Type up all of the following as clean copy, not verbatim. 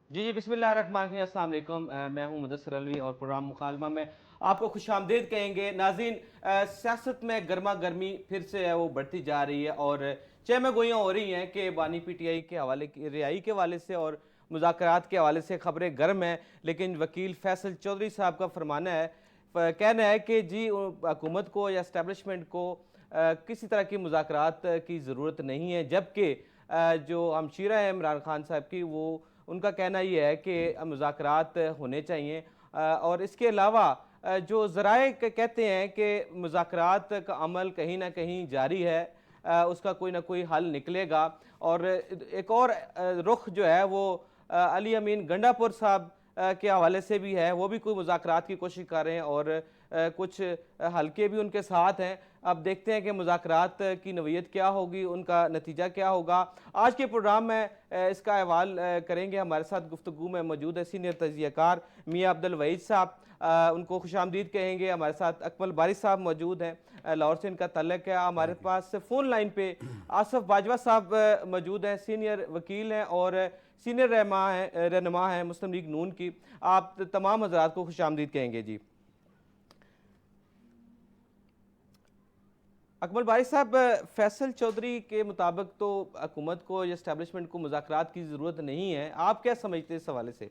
جی بسم اللہ الرحمن الرحیم، السلام علیکم۔ میں ہوں مدثر علوی اور پروگرام مکالمہ میں آپ کو خوش آمدید کہیں گے۔ ناظرین، سیاست میں گرما گرمی پھر سے ہے وہ بڑھتی جا رہی ہے اور چہمہ گوئیاں ہو رہی ہیں کہ بانی پی ٹی آئی کے حوالے رہائی کے حوالے سے اور مذاکرات کے حوالے سے خبریں گرم ہیں، لیکن وکیل فیصل چودھری صاحب کا فرمانا ہے، کہنا ہے کہ جی حکومت کو یا اسٹیبلشمنٹ کو کسی طرح کی مذاکرات کی ضرورت نہیں ہے، جبکہ جو ہمشیرہ ہے عمران خان صاحب کی، وہ ان کا کہنا یہ ہے کہ مذاکرات ہونے چاہیے، اور اس کے علاوہ جو ذرائع کہتے ہیں کہ مذاکرات کا عمل کہیں نہ کہیں جاری ہے، اس کا کوئی نہ کوئی حل نکلے گا۔ اور ایک اور رخ جو ہے وہ علی امین گنڈا پور صاحب کے حوالے سے بھی ہے، وہ بھی کوئی مذاکرات کی کوشش کر رہے ہیں اور کچھ حلقے بھی ان کے ساتھ ہیں۔ اب دیکھتے ہیں کہ مذاکرات کی نوعیت کیا ہوگی، ان کا نتیجہ کیا ہوگا۔ آج کے پروگرام میں اس کا احوال کریں گے۔ ہمارے ساتھ گفتگو میں موجود ہے سینئر تجزیہ کار میاں عبدالوحید صاحب، ان کو خوش آمدید کہیں گے۔ ہمارے ساتھ اکمل باری صاحب موجود ہیں، لاہور سے ان کا تعلق ہے۔ ہمارے پاس فون لائن پہ آصف باجوہ صاحب موجود ہیں، سینئر وکیل ہیں اور سینئر رہنما ہیں مسلم لیگ نون کی۔ آپ تمام حضرات کو خوش آمدید کہیں گے۔ جی اکمل باری صاحب، فیصل چودھری کے مطابق تو حکومت کو یا اسٹیبلشمنٹ کو مذاکرات کی ضرورت نہیں ہے، آپ کیا سمجھتے ہیں اس حوالے سے؟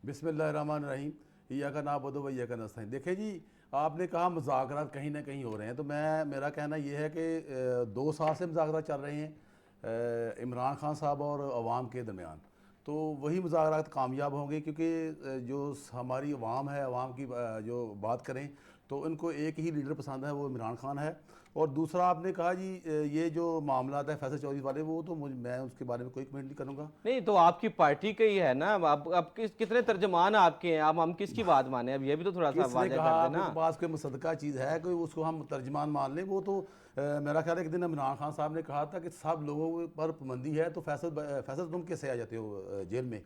بسم اللہ الرحمن الرحیم۔ ایاک نعبد و ایاک نستعین۔ دیکھیں جی، آپ نے کہا مذاکرات کہیں نہ کہیں ہو رہے ہیں، تو میرا کہنا یہ ہے کہ 2 سال سے مذاکرات چل رہے ہیں عمران خان صاحب اور عوام کے درمیان، تو وہی مذاکرات کامیاب ہوں گے، کیونکہ جو ہماری عوام ہے، عوام کی جو بات کریں تو ان کو ایک ہی لیڈر پسند ہے، وہ عمران خان ہے۔ اور دوسرا آپ نے کہا جی یہ جو معاملات ہیں فیصل چودھری والے، وہ تو میں اس کے بارے میں کوئی کمنٹ نہیں کروں گا۔ نہیں تو آپ کی پارٹی کا ہی ہے نا، اب کتنے ترجمان آپ کے ہیں، اب ہم کس کی بات مانیں؟ اب یہ بھی تو تھوڑا سا کس نے واضح کر کہا دیں آپ نا۔ کے پاس کوئی مصدقہ چیز ہے کوئی اس کو ہم ترجمان مان لیں؟ وہ تو میرا خیال ہے ایک دن عمران خان صاحب نے کہا تھا کہ سب لوگوں پر پابندی ہے، تو فیصل تم کیسے آ جاتے ہو جیل میں؟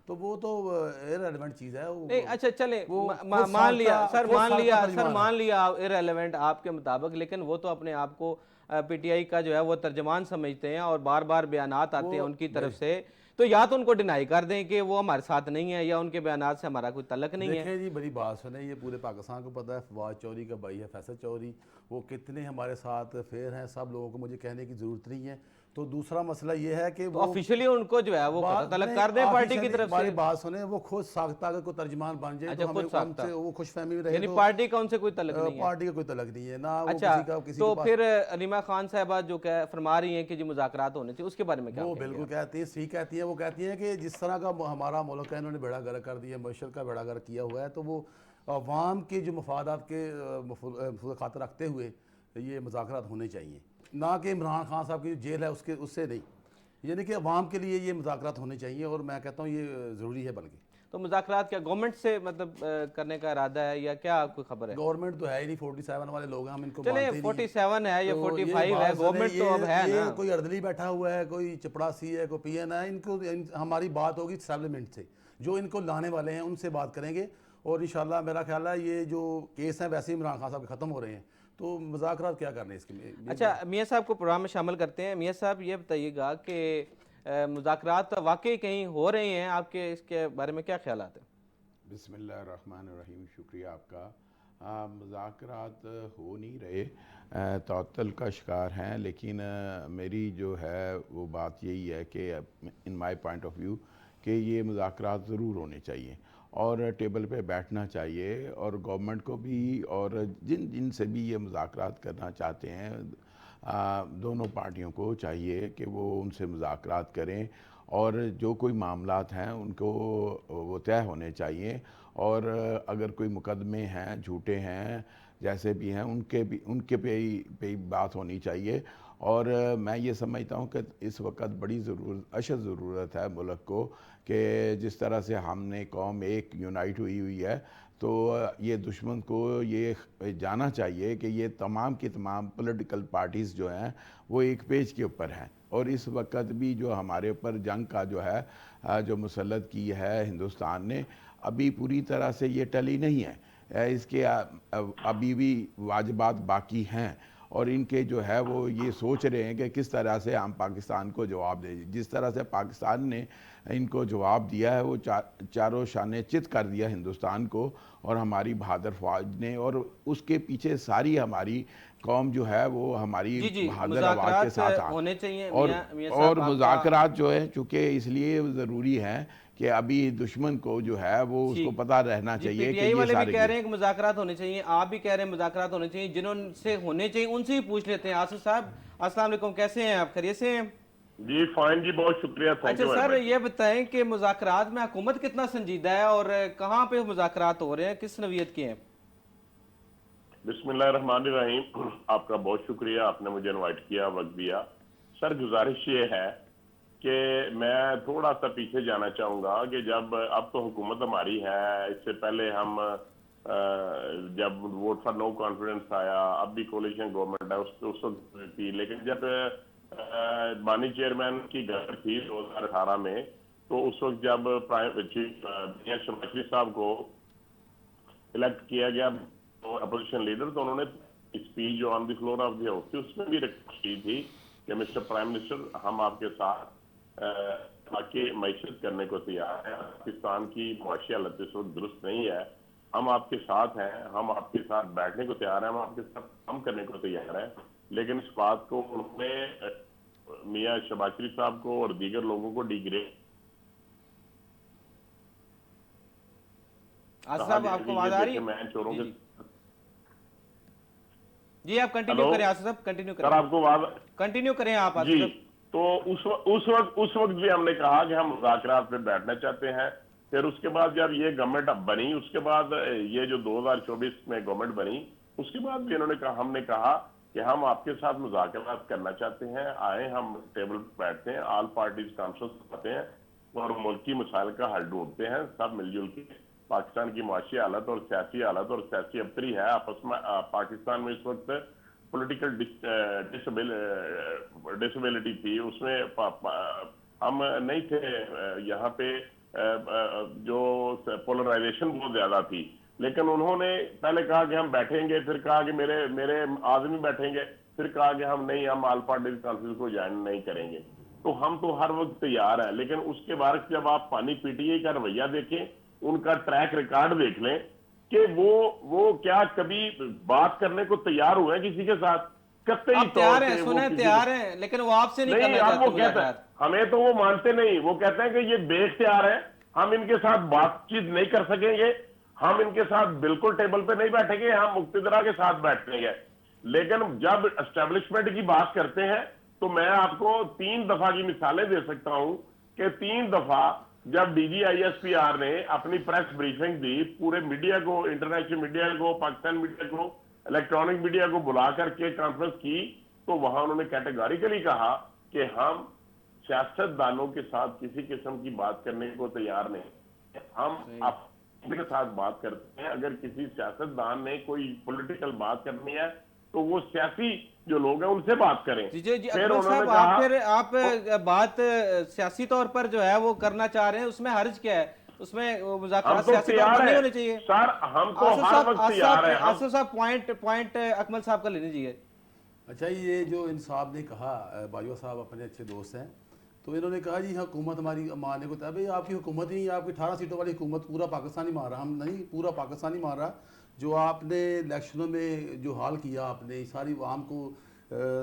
تو وہ تو ریلیونٹ چیز ہے، نہیں اچھا چلیں، وہ خود مان لیا سر، خود سابقہ ترجمان ہے۔ مان لیا ارریلیونٹ آپ کے مطابق، لیکن وہ تو اپنے آپ کو پی ٹی آئی کا جو ہے وہ ترجمان سمجھتے ہیں اور بار بار بیانات آتے ہیں وہ ان کی طرف سے، تو یا تو ان کو ڈینائی کر دیں کہ وہ ہمارے ساتھ نہیں ہے، یا ان کے بیانات سے ہمارا کوئی تعلق نہیں ہے۔ دیکھیں جی، بڑی بات سنیں، یہ پورے پاکستان کو پتہ ہے فواد چودھری کا بھائی ہے فیصل چودھری، وہ کتنے ہمارے ساتھ فیئر ہیں، سب لوگوں کو مجھے کہنے کی ضرورت نہیں ہے۔ تو دوسرا مسئلہ یہ ہے کہ تو وہ آفیشلی ان کو جو ہے وہ قطع بات طلب نہیں، کر دیں پارٹی کی آفیشلی طرف ہماری سے۔ بات سنیں، وہ خود ساختہ اگر کوئی ترجمان بن جائے اچھا تو ہمیں خود ان ساختہ، سے وہ خوش فہمی میں رہے، یعنی تو پارٹی کا ان سے کوئی تعلق نہیں ہے۔ پارٹی کا کوئی تعلق نہیں ہے، نہ وہ اچھا، کسی کے تو پاس۔ پھر علیمہ خان صاحبہ جو فرما رہی ہیں کہ جی مذاکرات ہونے چاہیے، اس کے بارے میں کیا وہ کہیں گے بالکل آپ؟ کہتی ہیں، صحیح کہتی ہیں، وہ کہتی ہیں کہ جس طرح کا ہمارا ملک ہے انہوں نے بیڑا گرک کر دیا، معیشت کا بیڑا گرک کیا ہوا ہے، تو وہ عوام کے جو مفادات کے خاطر رکھتے ہوئے یہ مذاکرات ہونے چاہیے، نہ کہ عمران خان صاحب کی جو جیل ہے اس سے نہیں، یعنی کہ عوام کے لیے یہ مذاکرات ہونے چاہیے، اور میں کہتا ہوں یہ ضروری ہے۔ بلکہ تو مذاکرات کیا گورنمنٹ سے مطلب کرنے کا ارادہ ہے یا کیا کوئی خبر ہے؟ گورنمنٹ تو ہے ہی نہیں، 47 والے لوگ ہیں، ہم ان کو چلیں مانتے ہی نہیں ہیں۔ 47 ہے یا تو یہ 45 ہے، بات سنیں، گورنمنٹ تو اب ہے نا۔ یہ کوئی اردلی بیٹھا ہوا ہے، کوئی چپڑاسی ہے، کوئی پی این ہے، ہماری بات ہوگی اسٹیبلشمنٹ سے، جو ان کو لانے والے ہیں ان سے بات کریں گے، اور انشاءاللہ میرا خیال ہے یہ جو کیس ہیں ویسے ہی عمران خان صاحب کے ختم ہو رہے ہیں، تو مذاکرات کیا کرنے اس کے لیے؟ اچھا میاں صاحب کو پروگرام میں شامل کرتے ہیں۔ میاں صاحب یہ بتائیے گا کہ مذاکرات واقعی کہیں ہو رہے ہیں، آپ کے اس کے بارے میں کیا خیالات ہیں؟ بسم اللہ الرحمن الرحیم، شکریہ آپ کا۔ مذاکرات ہو نہیں رہے، تعطل کا شکار ہیں، لیکن میری جو ہے وہ بات یہی ہے کہ ان مائی پوائنٹ آف ویو کہ یہ مذاکرات ضرور ہونے چاہیے اور ٹیبل پہ بیٹھنا چاہیے، اور گورنمنٹ کو بھی اور جن سے بھی یہ مذاکرات کرنا چاہتے ہیں دونوں پارٹیوں کو چاہیے کہ وہ ان سے مذاکرات کریں، اور جو کوئی معاملات ہیں ان کو وہ طے ہونے چاہیے، اور اگر کوئی مقدمے ہیں جھوٹے ہیں جیسے بھی ہیں ان کے پہ ہی بات ہونی چاہیے۔ اور میں یہ سمجھتا ہوں کہ اس وقت بڑی اشد ضرورت ہے ملک کو کہ جس طرح سے ہم نے قوم ایک یونائٹ ہوئی ہے، تو یہ دشمن کو یہ جانا چاہیے کہ یہ تمام کی تمام پولیٹیکل پارٹیز جو ہیں وہ ایک پیج کے اوپر ہیں، اور اس وقت بھی جو ہمارے اوپر جنگ کا جو ہے جو مسلط کی ہے ہندوستان نے، ابھی پوری طرح سے یہ ٹلی نہیں ہے، اس کے ابھی بھی واجبات باقی ہیں، اور ان کے جو ہے وہ یہ سوچ رہے ہیں کہ کس طرح سے ہم پاکستان کو جواب دیں. جس طرح سے پاکستان نے ان کو جواب دیا ہے وہ چاروں شانے چت کر دیا ہندوستان کو اور ہماری بہادر فوج نے, اور اس کے پیچھے ساری ہماری قوم جو ہے وہ ہماری جی بہادر آواز کے ساتھ ہونے چاہیے. میاں اور صاحب مذاکرات جو ہے چونکہ اس لیے ضروری ہے کہ ابھی دشمن کو جو ہے وہ اس کو پتہ رہنا جی چاہیے پی کہ ٹی آئی یہ والے بھی سارے کہہ رہے ہیں کہ مذاکرات ہونے چاہیے, آپ بھی کہہ رہے ہیں مذاکرات ہونے چاہیے, جنہوں سے ہونے چاہیے ان سے ہی پوچھ لیتے ہیں. آصف صاحب السلام علیکم, کیسے ہیں آپ, خیریت سے ہیں؟ جی فائن جی, بہت شکریہ, تھینک اچھا یو سر ویری مچ. یہ بتائیں کہ مذاکرات میں حکومت کتنا سنجیدہ ہے اور کہاں پہ مذاکرات ہو رہے ہیں, کس نوعیت کے ہیں؟ بسم اللہ الرحمن الرحیم. آپ کا بہت شکریہ, آپ نے مجھے انوائٹ کیا, وقت دیا. سر گزارش یہ ہے کہ میں تھوڑا سا پیچھے جانا چاہوں گا کہ جب اب تو حکومت ہماری ہے, اس سے پہلے ہم جب ووٹ فار نو کانفیڈنس آیا, اب بھی کولیشن گورنمنٹ ہے, اس وقت تھی, لیکن جب بانی چیئرمین کی گھر تھی 2018 میں, تو اس وقت جب میاں شہباز شریف صاحب کو الیکٹ کیا گیا اپوزیشن لیڈر, تو انہوں نے اسپیچ جو آن دی فلور آف دی ہاؤس تھی اس میں بھی ریکویسٹ کی تھی کہ مسٹر پرائم منسٹر ہم آپ کے ساتھ آکے معیشت کرنے کو تیار ہیں, پاکستان کی معاشی حالت اس وقت درست نہیں ہے, ہم آپ کے ساتھ ہیں, ہم آپ کے ساتھ بیٹھنے کو تیار ہیں, ہم آپ کے ساتھ کام کرنے کو تیار ہیں. لیکن اس بات کو انہوں نے میاں شہباز شریف صاحب کو اور دیگر لوگوں کو ڈیگریڈ. آصف صاحب آپ کو آواز آ رہی ہے؟ میں چوروں کے جی آپ کنٹینیو کریں آصف صاحب, کنٹینیو کریں, سر آپ کو آواز کنٹینیو کریں آپ آصف جی. صاحب. تو اس وقت بھی ہم نے کہا کہ ہم مذاکرات پہ بیٹھنا چاہتے ہیں. پھر اس کے بعد جب یہ گورنمنٹ بنی, اس کے بعد یہ جو 2024 میں گورنمنٹ بنی, اس کے بعد بھی انہوں نے کہا, ہم نے کہا کہ ہم آپ کے ساتھ مذاکرات کرنا چاہتے ہیں, آئیں ہم ٹیبل پہ بیٹھتے ہیں, آل پارٹیز کانفرنس کرتے ہیں اور ملکی مسائل کا حل ڈھونڈتے ہیں, سب مل جل کے. پاکستان کی معاشی حالت اور سیاسی حالت اور سیاسی ابتری ہے آپس میں, پاکستان میں اس وقت پولیٹیکل ڈسیبلٹی تھی, اس میں ہم نہیں تھے یہاں پہ, جو پولرائزیشن بہت زیادہ تھی. لیکن انہوں نے پہلے کہا کہ ہم بیٹھیں گے, پھر کہا کہ میرے آدمی بیٹھیں گے, پھر کہا کہ ہم نہیں, ہم آل پارٹی کانفرنس کو جوائن نہیں کریں گے. تو ہم تو ہر وقت تیار ہیں, لیکن اس کے بعد جب آپ پانی پی ٹی آئی کا رویہ دیکھیں, ان کا ٹریک ریکارڈ دیکھ لیں کہ وہ کیا کبھی بات کرنے کو تیار ہوئے ہیں کسی کے ساتھ؟ قطعی آپ طور تیار ہیں, پہ وہ سنیں کسی تیار ہیں, لیکن وہ آپ سے نہیں کرنا اب چاہتے وہ کہتے ہیں, مذاکرات. ہمیں تو وہ مانتے نہیں, وہ کہتے ہیں کہ یہ بے اختیار ہے, ہم ان کے ساتھ بات چیت نہیں کر سکیں گے, ہم ان کے ساتھ بالکل ٹیبل پہ نہیں بیٹھیں گے, ہم مقتدرہ کے ساتھ بیٹھیں گے. لیکن جب اسٹیبلشمنٹ کی بات کرتے ہیں تو میں آپ کو 3 دفعہ کی مثالیں دے سکتا ہوں کہ 3 دفعہ جب D G I S P R نے اپنی پریس بریفنگ دی, پورے میڈیا کو, انٹرنیشنل میڈیا کو, پاکستان میڈیا کو, الیکٹرانک میڈیا کو بلا کر کے کانفرنس کی, تو وہاں انہوں نے کیٹیگوریکلی کہا کہ ہم سیاست دانوں کے ساتھ کسی قسم کی بات کرنے کو تیار نہیں, ہم آپ کے ساتھ بات کرتے ہیں. اگر کسی سیاست دان نے کوئی پولیٹیکل بات کرنی ہے تو وہ سیاسی جو لوگ ہیں ان سے بات کریں. جی پھر اکمل انہوں نے صاحب, کہا آپ بات سیاسی طور پر جو ہے وہ کرنا چاہ رہے ہیں, اس میں حرج کیا ہے, اس میں ہم مذاکرات تو سیاسی طور تیار پر نہیں ہیں ہونے چاہیے. سر, ہم تو ہر وقت تیار ہیں. آصف صاحب پوائنٹ اکمل صاحب کا لے لیجیے. اچھا یہ جو ان صاحب نے کہا, بائیو صاحب اپنے اچھے دوست ہیں, تو انہوں نے کہا جی حکومت ہماری ماننے کو تھا. بھائی آپ کی حکومت ہی, آپ کی 18 سیٹوں والی حکومت پورا پاکستانی مار رہا, ہم نہیں, پورا پاکستانی مار رہا. جو آپ نے الیکشنوں میں جو حال کیا آپ نے, ساری عوام کو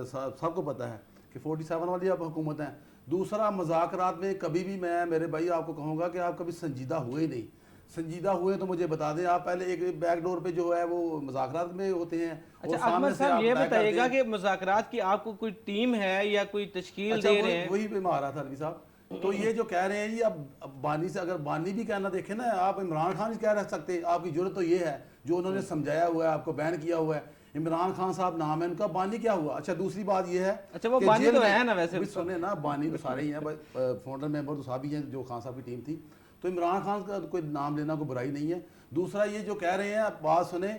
سب کو پتہ ہے کہ 47 والی آپ حکومت ہیں. دوسرا مذاکرات میں کبھی بھی میں میرے بھائی آپ کو کہوں گا کہ آپ کبھی سنجیدہ ہوئے ہی نہیں. سنجیدہ ہوئے تو مجھے بتا دیں, آپ پہلے ایک بیک ڈور پہ جو ہے وہ مذاکرات میں ہوتے ہیں. اچھا اکمل صاحب یہ بتائیے گا کہ مذاکرات کی آپ کو کوئی ٹیم ہے یا کوئی تشکیل دے رہے ہیں؟ وہی پہ مارا تھا عربی صاحب. تو یہ جو کہہ رہے ہیں جی, اب بانی سے اگر بانی بھی کہنا دیکھیں نا, آپ عمران خان ہی کہہ رہ سکتے, آپ کی ضرورت تو یہ ہے جو انہوں نے سمجھایا ہوا ہے, آپ کو بین کیا ہوا ہے. عمران خان صاحب نام ہے ان کا, بانی کیا ہوا؟ اچھا دوسری بات یہ ہے, اچھا وہ بانی تو ہے نا ویسے, سنیں نا, بانی تو سارے ہی ہیں, فاؤنڈر ممبر تو صاحب ہی ہیں جو خان صاحب کی ٹیم تھی. تو عمران خان کا کوئی نام لینا کوئی برائی نہیں ہے. دوسرا یہ جو کہہ رہے ہیں, آپ بات سنیں,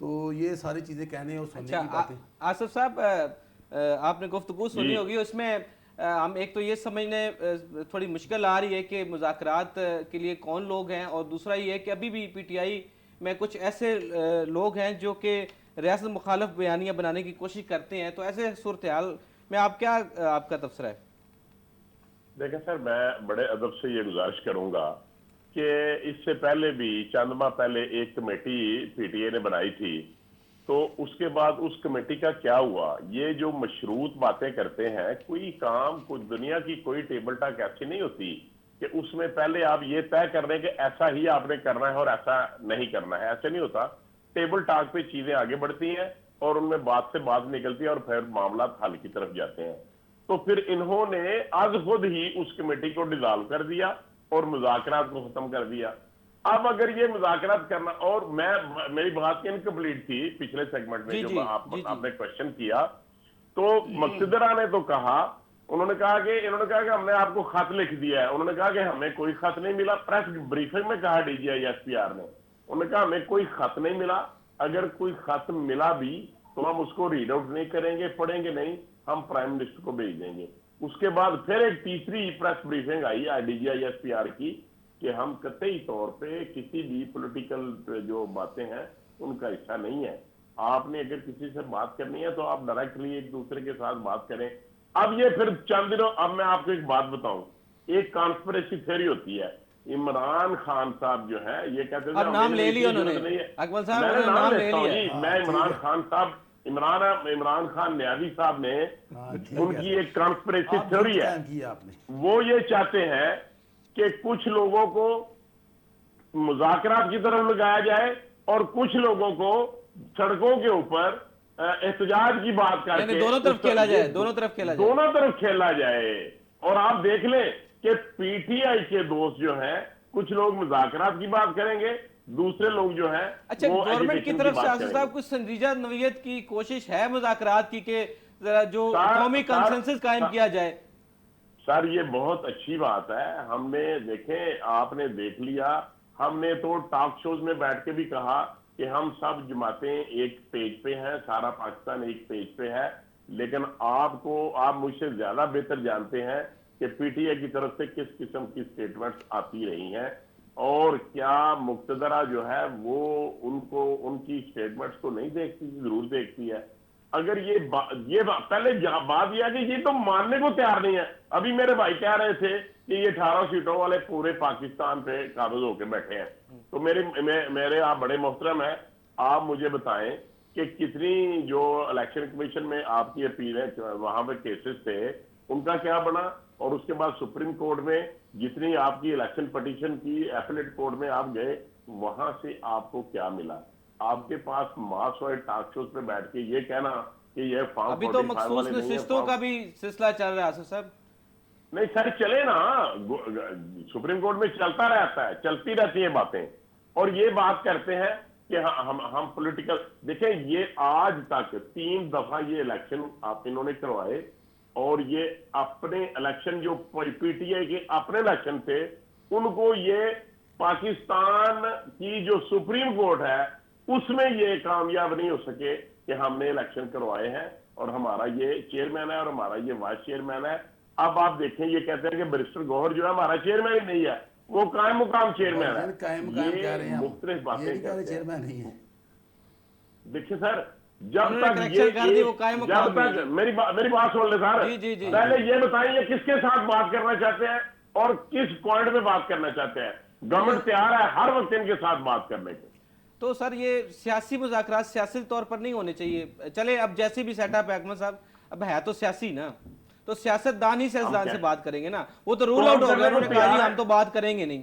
تو یہ ساری چیزیں کہنے اور سننے کی باتیں. آصف صاحب آپ نے گفتگو سنی ہوگی, اس میں ہم ایک تو یہ سمجھنے تھوڑی مشکل آ رہی ہے کہ مذاکرات کے لیے کون لوگ ہیں, اور دوسرا یہ ہے کہ ابھی بھی پی ٹی آئی میں کچھ ایسے لوگ ہیں جو کہ ریاست مخالف بیانیہ بنانے کی کوشش کرتے ہیں. تو ایسے صورتحال میں آپ کا تبصرہ ہے؟ دیکھیں سر, میں بڑے ادب سے یہ گزارش کروں گا کہ اس سے پہلے بھی چند ماہ پہلے ایک کمیٹی پی ٹی اے نے بنائی تھی, تو اس کے بعد اس کمیٹی کا کیا ہوا؟ یہ جو مشروط باتیں کرتے ہیں, کوئی کام کوئی دنیا کی کوئی ٹیبل ٹاک ایسی نہیں ہوتی کہ اس میں پہلے آپ یہ طے کر رہے ہیں کہ ایسا ہی آپ نے کرنا ہے اور ایسا نہیں کرنا ہے. ایسے نہیں ہوتا. ٹیبل ٹاک پہ چیزیں آگے بڑھتی ہیں اور ان میں بات سے بات نکلتی ہے اور پھر معاملات حل کی طرف جاتے ہیں. تو پھر انہوں نے از خود ہی اس کمیٹی کو ڈیزالو کر دیا اور مذاکرات کو ختم کر دیا. اب اگر یہ مذاکرات کرنا, اور میری بات انکمپلیٹ تھی پچھلے سیگمنٹ میں جو آپ نے کوشچن کیا, تو مقتدرہ نے تو کہا, انہوں نے کہا کہ ہم نے آپ کو خط لکھ دیا ہے. انہوں نے کہا کہ ہمیں کوئی خط نہیں ملا. پریس بریفنگ میں کہا D G I S P R نے, انہوں نے کہا ہمیں کوئی خط نہیں ملا. اگر کوئی خط ملا بھی تو ہم اس کو ریڈ آؤٹ نہیں کریں گے, پڑھیں گے نہیں, ہم پرائم منسٹر کو بھیج دیں گے. اس کے بعد پھر ایک تیسری پریس بریفنگ آئی D G I S P R کی کہ ہم قطعی طور پہ کسی بھی پولیٹیکل جو باتیں ہیں ان کا حصہ نہیں ہے. آپ نے اگر کسی سے بات کرنی ہے تو آپ ڈائریکٹلی ایک دوسرے کے ساتھ بات کریں. اب یہ پھر چند دنوں, اب میں آپ کو ایک بات بتاؤں, ایک کانسپریسی تھیوری ہوتی ہے. عمران خان صاحب جو ہے یہ کہتے ہیں نام لے لیا انہوں نے, اکمل صاحب میں نے نام لیتا ہوں جی, میں عمران ٹھیک خان صاحب, عمران خان نیازی صاحب نے, ان کی ایک کانسپریسی تھیوری ہے. وہ یہ چاہتے ہیں کہ کچھ لوگوں کو مذاکرات کی طرف لگایا جائے اور کچھ لوگوں کو سڑکوں کے اوپر احتجاج کی بات کر کے دونوں طرف کھیلا جائے. اور آپ دیکھ لیں کہ پی ٹی آئی کے دوست جو ہیں, کچھ لوگ مذاکرات کی بات کریں گے, دوسرے لوگ جو ہیں اچھا وہ گورنمنٹ کی ایجوکیشن طرف بات سے آصف کریں صاحب گے. کچھ سنجیدہ نوعیت کی کوشش ہے مذاکرات کی کہ جو قومی کنسنسس قائم کیا جائے؟ سر یہ بہت اچھی بات ہے. ہم نے دیکھیں, آپ نے دیکھ لیا, ہم نے تو ٹاک شوز میں بیٹھ کے بھی کہا کہ ہم سب جماعتیں ایک پیج پہ ہیں, سارا پاکستان ایک پیج پہ ہے. لیکن آپ مجھ سے زیادہ بہتر جانتے ہیں کہ پی ٹی آئی کی طرف سے کس قسم کی سٹیٹمنٹس آتی رہی ہیں, اور کیا مقتدرہ جو ہے وہ ان کی سٹیٹمنٹس کو نہیں دیکھتی, ضرور دیکھتی ہے. اگر یہ پہلے بات یہ ہے کہ یہ تو ماننے کو تیار نہیں ہے. ابھی میرے بھائی کہہ رہے تھے کہ یہ 18 سیٹوں والے پورے پاکستان پہ قابض ہو کے بیٹھے ہیں. تو میرے آپ بڑے محترم ہیں, آپ مجھے بتائیں کہ کتنی جو الیکشن کمیشن میں آپ کی اپیل ہے, وہاں پہ کیسز تھے, ان کا کیا بنا؟ اور اس کے بعد سپریم کورٹ میں جتنی آپ کی الیکشن پٹیشن کی ایپلیٹ کورٹ میں آپ گئے, وہاں سے آپ کو کیا ملا؟ آپ کے پاس ماس اور ٹاک شوز پہ بیٹھ کے یہ کہنا کہ یہ فارم 45 ابھی تو مخصوص نشستوں کا بھی سلسلہ چل رہا ہے آصف صاحب. نہیں سر, چلے نا, سپریم کورٹ میں چلتا رہتا ہے, چلتی رہتی ہیں باتیں. اور یہ بات کرتے ہیں کہ ہم پولیٹیکل, دیکھیں یہ آج تک 3 دفعہ یہ الیکشن انہوں نے کروائے, اور یہ اپنے الیکشن جو پی ٹی آئی کے اپنے الیکشن تھے, ان کو یہ پاکستان کی جو سپریم کورٹ ہے اس میں یہ کامیاب نہیں ہو سکے کہ ہم نے الیکشن کروائے ہیں اور ہمارا یہ چیئرمین ہے اور ہمارا یہ وائس چیئرمین ہے. اب آپ دیکھیں, یہ کہتے ہیں کہ بیرسٹر گوہر جو ہے ہمارا چیئرمین ہی نہیں ہے, وہ قائم مقام چیئرمین ہے. یہ مختلف باتیں کرتے ہیں. دیکھیں سر, جب تک میری بات سن لیں سر, پہلے یہ بتائیں یہ کس کے ساتھ بات کرنا چاہتے ہیں اور کس پوائنٹ پہ بات کرنا چاہتے ہیں. گورنمنٹ تیار ہے ہر وقت ان کے ساتھ بات کرنے کے. تو سر یہ سیاسی مذاکرات سیاسی طور پر نہیں ہونے چاہیے. چلے اب جیسی بھی سیٹ اپ ہے اکمل صاحب, اب ہے تو سیاسی نا, تو سیاست دان ہی سیاستدان سے بات کریں گے نا. وہ تو رول آؤٹ ہو گیا, انہوں نے کہا جی ہم تو بات کریں گے نہیں.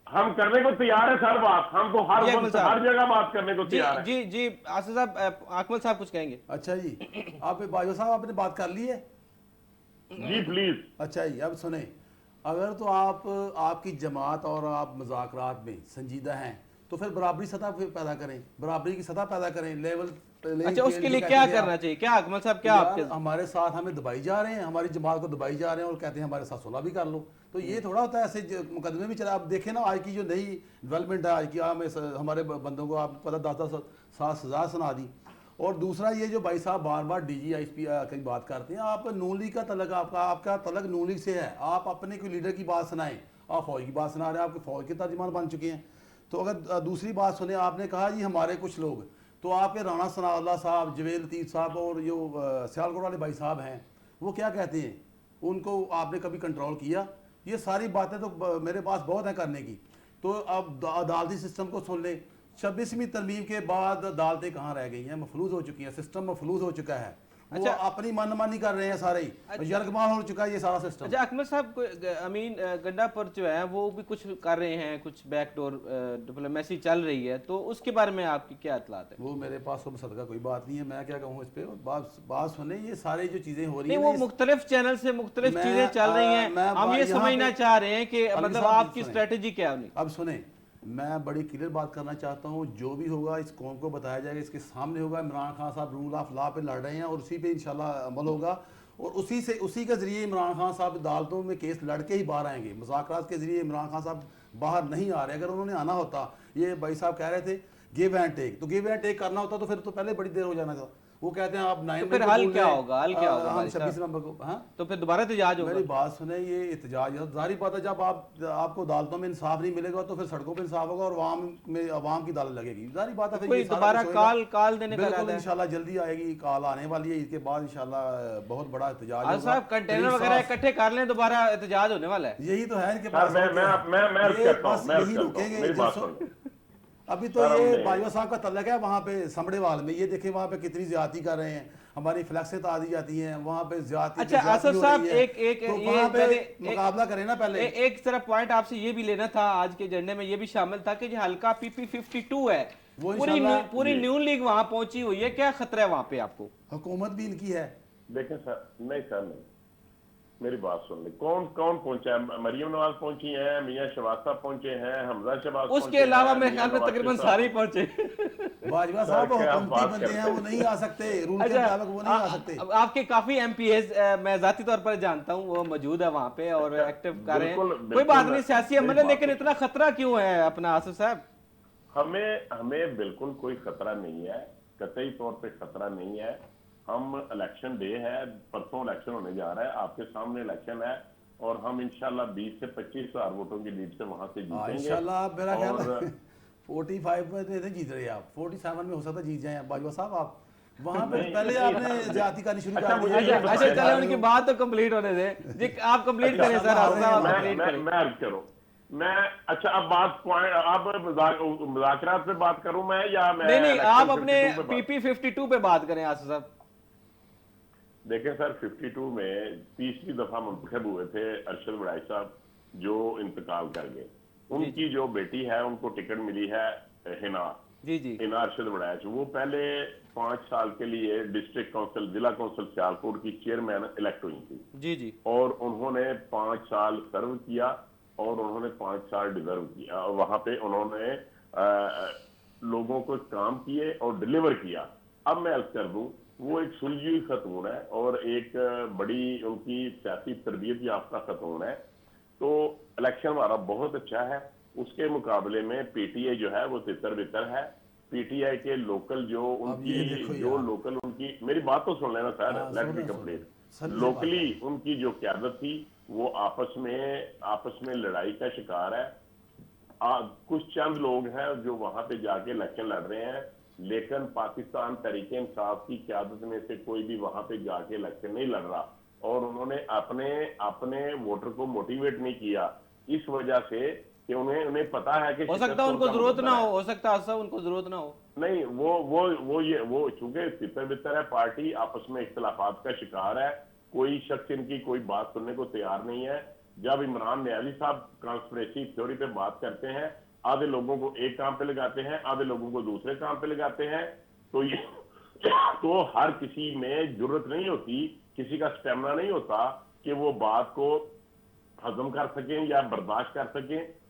ہم کرنے کو تیار ہے سر بات, ہم تو ہر جگہ بات کرنے کو تیار ہے. جی آصف صاحب, اکمل صاحب کچھ کہیں گے. اچھا جی, آپ باجوہ صاحب آپ نے بات کر لی ہے؟ جی پلیز. اچھا جی, اب سنیں, اگر تو آپ کی جماعت اور آپ مذاکرات میں سنجیدہ ہیں تو پھر برابری سطح پیدا کریں, برابری کی سطح پیدا کریں, لیول. اچھا اس کے لیے کیا کرنا چاہیے, کیا اکمل صاحب کیا آپ کے ہمارے ساتھ ہمیں دبائی جا رہے ہیں, ہماری جماعت کو دبائی جا رہے ہیں اور کہتے ہیں ہمارے ساتھ صلح بھی کر لو, تو یہ تھوڑا ہوتا ہے ایسے مقدمے بھی چلا. آپ دیکھیں نا آج کی جو نئی ڈیولپمنٹ ہے, آج کی ہمارے بندوں کو آپ پتہ 10 سال سزا سنا دی. اور دوسرا یہ جو بھائی صاحب بار بار ڈی جی آئی پی کی بات کرتے ہیں, آپ نون لیگ کا تعلق, آپ کا تعلق نون لیگ سے ہے, آپ اپنے کوئی لیڈر کی بات سنائیں, آپ فوج کی بات سنا رہے ہیں, آپ کے فوج کے ترجمان بن چکے ہیں. تو اگر دوسری بات سنیں, آپ نے کہا جی ہمارے کچھ لوگ, تو آپ کے رانا ثناء اللہ صاحب, جویل لطیف صاحب اور جو سیالکوٹ والے بھائی صاحب ہیں, وہ کیا کہتے ہیں, ان کو آپ نے کبھی کنٹرول کیا؟ یہ ساری باتیں تو میرے پاس بہت ہیں کرنے کی. تو اب عدالتی سسٹم کو سن لیں, 26ویں ترمیم کے بعد عدالتیں کہاں رہ گئی ہیں, مفلوج ہو چکی ہیں, سسٹم مفلوج ہو چکا ہے, وہ اپنی من مانی کر رہے ہیں سارے ہی, یرغمال ہو چکا ہے یہ سارا سسٹم. اچھا اکمل صاحب, امین گنڈا پر جو ہے وہ بھی کچھ کر رہے ہیں, کچھ بیک ڈور ڈپلومیسی چل رہی ہے, تو اس کے بارے میں آپ کی کیا اطلاعات ہیں؟ وہ میرے پاس تو صدقہ کوئی بات نہیں ہے, میں کیا کہوں اس پہ. بات سنیں, یہ سارے جو چیزیں ہو رہی ہیں نہیں, وہ مختلف چینل سے مختلف چیزیں چل رہی ہیں, ہم یہ سمجھنا چاہ رہے ہیں کہ مطلب آپ کی اسٹریٹجی کیا ہے. اب سنیں, میں بڑی کلیئر بات کرنا چاہتا ہوں, جو بھی ہوگا اس قوم کو بتایا جائے گا, اس کے سامنے ہوگا. عمران خان صاحب رول آف لا پہ لڑ رہے ہیں اور اسی پہ انشاءاللہ عمل ہوگا, اور اسی کے ذریعے عمران خان صاحب عدالتوں میں کیس لڑ کے ہی باہر آئیں گے. مذاکرات کے ذریعے عمران خان صاحب باہر نہیں آ رہے. اگر انہوں نے آنا ہوتا, یہ بھائی صاحب کہہ رہے تھے گیو اینڈ ٹیک, تو گیو اینڈ ٹیک کرنا ہوتا تو پھر تو پہلے بڑی دیر ہو جانا تھا. وہ کہتے ہیں آپ 9 پھر حل کیا ہوگا, حل کیا ہوگا ہم 26 نومبر کو, ہاں تو پھر دوبارہ احتجاج ہوگا. میری بات سنیں, یہ احتجاج ظاہری بات ہے, جب آپ کو عدالتوں میں انصاف نہیں ملے گا تو پھر سڑکوں پہ انصاف ہوگا اور عوام کی عدالت لگے گی, ظاہری بات ہے. کوئی دوبارہ کال دینے کا ارادہ ہے؟ بالکل انشاءاللہ جلدی آئے گی, کال آنے والی ہے, اس کے بعد انشاءاللہ بہت بڑا احتجاج ہوگا. صاحب کنٹینر وغیرہ اکٹھے کر لیں, دوبارہ احتجاج ہونے والا ہے. یہی تو ہے ان کے پاس, یہی رکیں گے. ابھی تو یہ باجوہ صاحب کا تعلق ہے وہاں پہ سمڑے وال میں, یہ دیکھیں وہاں پہ کتنی زیادتی کر رہے ہیں, ہماری فلیکسیں تو آ دی جاتی ہیں وہاں پہ زیادتی. اچھا آصف صاحب, ایک وہاں پہ مقابلہ کریں نا پہلے. ایک طرف پوائنٹ آپ سے یہ بھی لینا تھا, آج کے ایجنڈے میں یہ بھی شامل تھا کہ جو حلقہ PP52 ہے, پوری نیون لیگ وہاں پہنچی ہوئی ہے, کیا خطرہ ہے وہاں پہ آپ کو؟ حکومت بھی ان کی ہے. دیکھیں سر, نہیں سر نہیں, میری بات سن لیں. کون پہنچا ہے؟ مریم نواز پہنچی ہیں, میاں شہباز صاحب پہنچے ہیں, حمزہ شہباز اس کے علاوہ میرے خیال میں تقریباً سارے ہی پہنچے. باجوہ صاحب حکومتی بندے ہیں, وہ نہیں آ سکتے, رول کے مطابق وہ نہیں آ سکتے. آپ کے کافی ایم پی ایز میں ذاتی طور پر جانتا ہوں, وہ موجود ہے وہاں پہ اور ایکٹیو کر رہے ہیں, کوئی بات نہیں, سیاسی عمل ہے, لیکن اتنا خطرہ کیوں ہے اپنا آصف صاحب؟ ہمیں بالکل کوئی خطرہ نہیں ہے, قطعی طور پہ خطرہ نہیں ہے. ہم الیکشن ڈے ہے, پرسوں الیکشن ہونے جا رہا ہے, آپ کے سامنے الیکشن ہے, اور ہم انشاءاللہ 20 سے 25 ہزار ووٹوں کی لیڈ سے وہاں سے جیتیں گے. انشاءاللہ آپ میرا خیال 45 میں تو جیت رہے ہیں آپ, 47 میں ہو سکتا جیت جائیں باجوہ صاحب. آپ وہاں پہ پہلے آپ نے زیادتی کرنی شروع کر دی. اچھا چلیں, ان کی بات تو کمپلیٹ ہونے دیں جی, آپ کمپلیٹ کریں سر, آپ کمپلیٹ کریں. میں عرض کروں, اچھا اب مذاکرات پہ بات کروں میں, یا میں نہیں, آپ اپنے PP52 پہ بات کریں آصف صاحب. دیکھیں سر, 52 میں 30ویں دفعہ منتخب ہوئے تھے ارشد وڑائی صاحب, جو انتقال کر گئے. ان کی جو بیٹی ہے, ان کو ٹکٹ ملی ہے ہنا ارشد وڑائی. وہ پہلے 5 سال کے لیے ڈسٹرکٹ کونسل, ضلع کونسل سیالکوٹ کی چیئرمین الیکٹ ہوئی تھی, اور انہوں نے 5 سال سرو کیا, اور انہوں نے 5 سال ڈیزرو کیا, اور وہاں پہ انہوں نے لوگوں کو کام کیے اور ڈیلیور کیا. اب میں عرض کر دوں, وہ ایک سلجھی خاتون ہے اور ایک بڑی ان کی سیاسی تربیت یافتہ خاتون ہے. تو الیکشن ہمارا بہت اچھا ہے. اس کے مقابلے میں پی ٹی آئی جو ہے وہ تتر بتر ہے. پی ٹی آئی کے لوکل جو ان کی میری بات تو سن لینا سر, لیٹ می کمپلیٹ. لوکلی ان کی جو قیادت تھی وہ آپس میں لڑائی کا شکار ہے. کچھ چند لوگ ہیں جو وہاں پہ جا کے الیکشن لڑ رہے ہیں, لیکن پاکستان تحریک انصاف کی قیادت میں سے کوئی بھی وہاں پہ جا کے الیکشن نہیں لڑ رہا, اور انہوں نے اپنے ووٹر کو موٹیویٹ نہیں کیا, اس وجہ سے کہ انہیں پتا ہے کہ ہو سکتا ہے ان کو ضرورت نہ ہو سکتا ہے ان کو ضرورت نہ ہو. نہیں, وہ چونکہ تتر بتر ہے, پارٹی آپس میں اختلافات کا شکار ہے, کوئی شخص ان کی کوئی بات سننے کو تیار نہیں ہے. جب عمران نیازی صاحب کانسپریسی تھیوری پہ بات کرتے ہیں, آدھے لوگوں کو ایک کام پہ لگاتے ہیں, آدھے لوگوں کو دوسرے کام پہ لگاتے ہیں, تو ہر کسی میں جرت نہیں ہوتی, کسی کا سٹیمنا نہیں ہوتا کہ وہ بات کو ہضم کر سکیں یا برداشت کر سکیں.